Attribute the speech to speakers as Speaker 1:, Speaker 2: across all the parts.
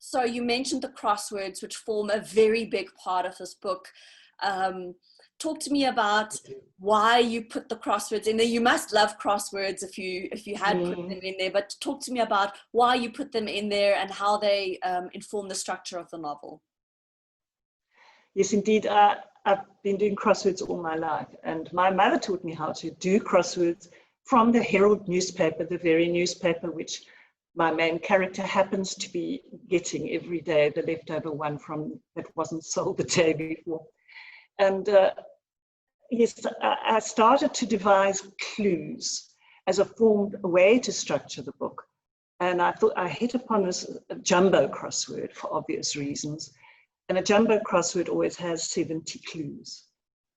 Speaker 1: So you mentioned the crosswords, which form a very big part of this book. Talk to me about why you put the crosswords in there. You must love crosswords if you had put them in there, but talk to me about why you put them in there and how they inform the structure of the novel.
Speaker 2: Yes, indeed. I've been doing crosswords all my life, and my mother taught me how to do crosswords from the Herald newspaper, the very newspaper which my main character happens to be getting every day, the leftover one from that wasn't sold the day before. And yes, I started to devise clues as a way to structure the book. And I thought I hit upon this jumbo crossword for obvious reasons. And a jumbo crossword always has 70 clues.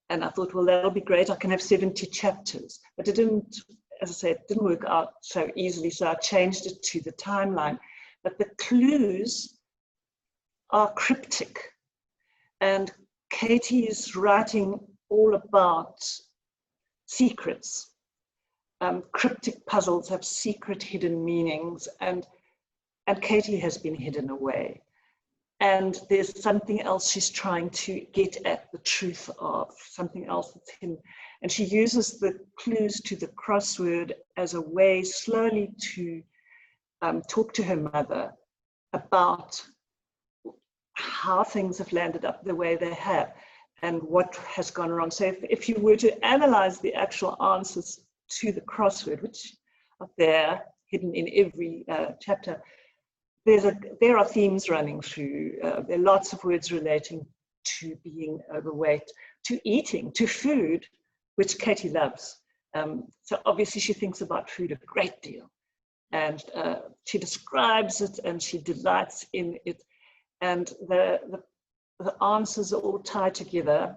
Speaker 2: And I thought, well, that'll be great. I can have 70 chapters. But it didn't, as I said, it didn't work out so easily. So I changed it to the timeline. But the clues are cryptic. And Katy is writing all about secrets. Cryptic puzzles have secret hidden meanings, and Katy has been hidden away. And there's something else she's trying to get at the truth of, something else that's hidden. And she uses the clues to the crossword as a way slowly to talk to her mother about how things have landed up the way they have and what has gone wrong. So if you were to analyze the actual answers to the crossword, which are there hidden in every chapter, there are themes running through. There are lots of words relating to being overweight, to eating, to food, which Katy loves. So obviously she thinks about food a great deal, and she describes it and she delights in it. And the answers are all tied together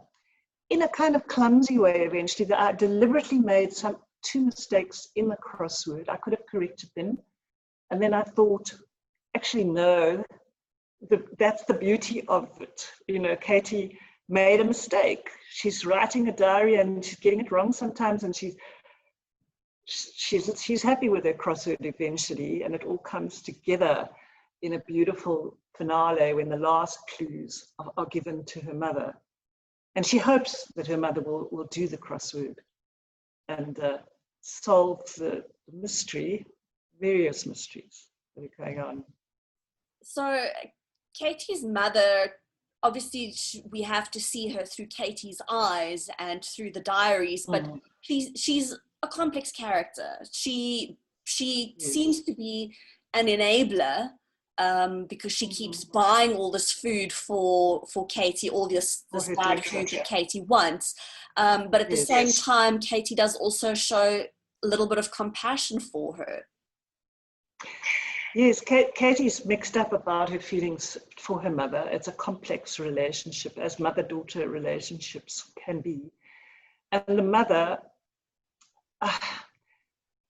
Speaker 2: in a kind of clumsy way eventually. I deliberately made two mistakes in the crossword. I could have corrected them. And then I thought, actually, no, that's the beauty of it. You know, Katy made a mistake. She's writing a diary and she's getting it wrong sometimes, and she's happy with her crossword eventually, and it all comes together in a beautiful finale when the last clues are given to her mother. And she hopes that her mother will do the crossword and solve the mystery, various mysteries that are going on.
Speaker 1: So Katy's mother, obviously we have to see her through Katy's eyes and through the diaries, but she's a complex character. She seems to be an enabler, because she keeps buying all this food for Katy, all this bad food that Katy wants. But at the same time, Katy does also show a little bit of compassion for her.
Speaker 2: Yes, Katy's mixed up about her feelings for her mother. It's a complex relationship, as mother-daughter relationships can be. And the mother,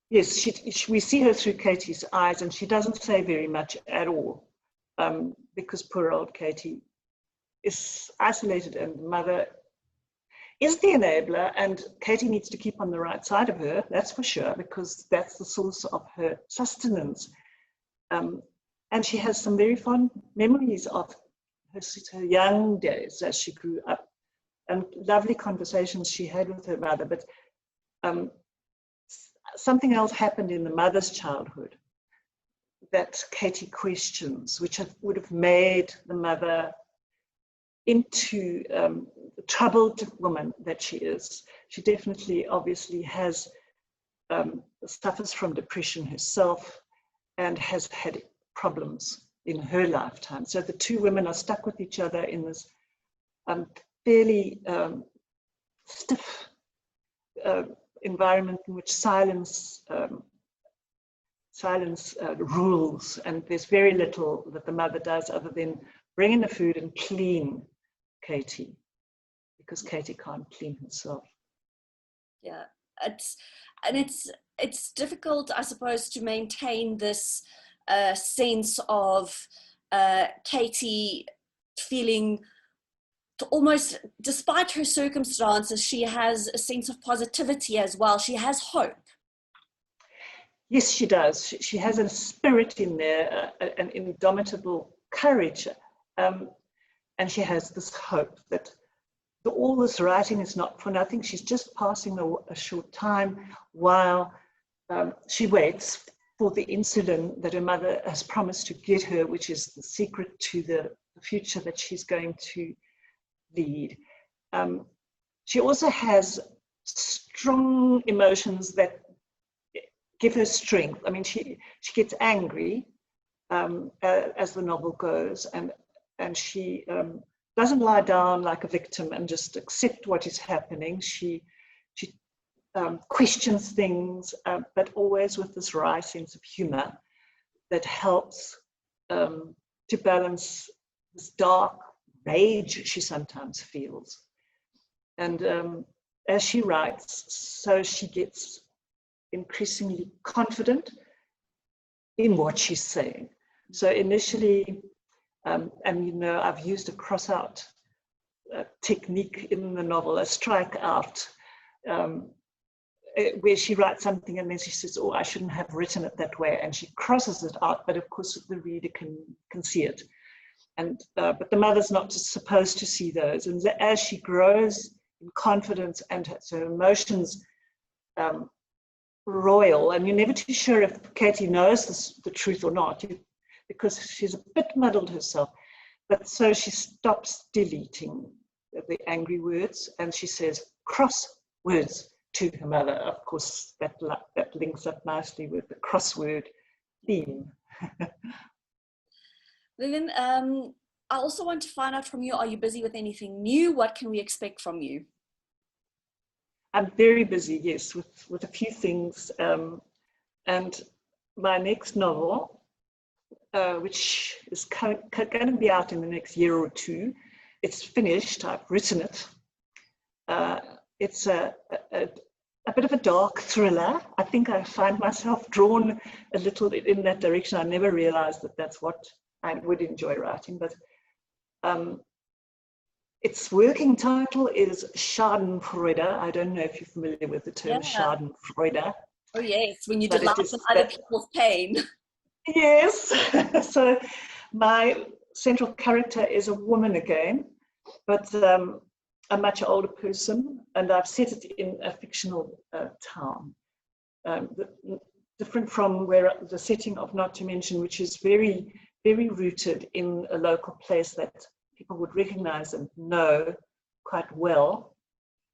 Speaker 2: yes, we see her through Katy's eyes, and she doesn't say very much at all, because poor old Katy is isolated, and mother is the enabler, and Katy needs to keep on the right side of her, that's for sure, because that's the source of her sustenance. And she has some very fond memories of her young days as she grew up, and lovely conversations she had with her mother. But something else happened in the mother's childhood that Katy questions, which would have made the mother into the troubled woman that she is. She definitely, obviously, suffers from depression herself, and has had problems in her lifetime. So the two women are stuck with each other in this fairly stiff environment in which silence rules, and there's very little that the mother does other than bring in the food and clean Katy, because Katy can't clean herself.
Speaker 1: Yeah, it's difficult, I suppose, to maintain this sense of Katy feeling almost, despite her circumstances, she has a sense of positivity as well. She has hope.
Speaker 2: Yes, she does. She has a spirit in there, an indomitable courage. And she has this hope that all this writing is not for nothing. She's just passing a short time while she waits for the insulin that her mother has promised to get her, which is the secret to the future that she's going to lead. She also has strong emotions that give her strength. I mean, she gets angry as the novel goes, and she doesn't lie down like a victim and just accept what is happening. She questions things, but always with this wry sense of humor that helps to balance this dark rage she sometimes feels. And as she writes, so she gets increasingly confident in what she's saying. So initially, and I've used a cross-out technique in the novel, a strike-out, where she writes something and then she says, oh, I shouldn't have written it that way, and she crosses it out, but of course the reader can see it. And but the mother's not supposed to see those. And as she grows in confidence and her emotions royal, and you're never too sure if Katy knows the truth or not, because she's a bit muddled herself. But so she stops deleting the angry words and she says cross words to her mother. Of course, that links up nicely with the crossword theme.
Speaker 1: Vivian, I also want to find out from you, are you busy with anything new? What can we expect from you?
Speaker 2: I'm very busy, yes, with a few things. And my next novel, which is going to be out in the next year or two, it's finished, I've written it. It's a bit of a dark thriller. I think I find myself drawn a little bit in that direction. I never realized that that's what I would enjoy writing, but its working title is Schadenfreude. I don't know if you're familiar with the term Schadenfreude.
Speaker 1: Oh yes, when you delight in other people's pain.
Speaker 2: Yes. So my central character is a woman again, but a much older person, and I've set it in a fictional town. Different from where the setting of Not to Mention, which is very, very rooted in a local place that people would recognize and know quite well.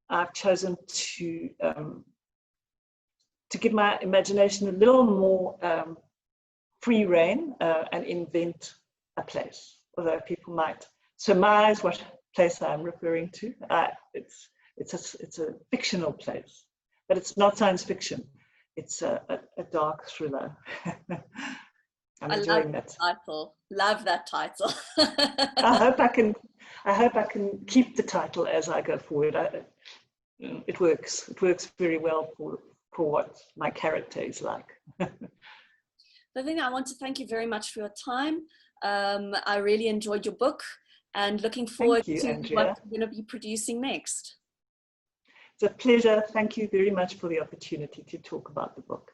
Speaker 2: I've chosen to give my imagination a little more free rein and invent a place, although people might surmise what place I'm referring to. It's a fictional place, but it's not science fiction. It's a dark thriller. I'm enjoying that
Speaker 1: title. Love that title.
Speaker 2: I hope I can keep the title as I go forward. It works. It works very well for what my character is like.
Speaker 1: Vivian, I want to thank you very much for your time. I really enjoyed your book and looking forward to
Speaker 2: Andrea.
Speaker 1: what you're going to be producing next.
Speaker 2: It's a pleasure. Thank you very much for the opportunity to talk about the book.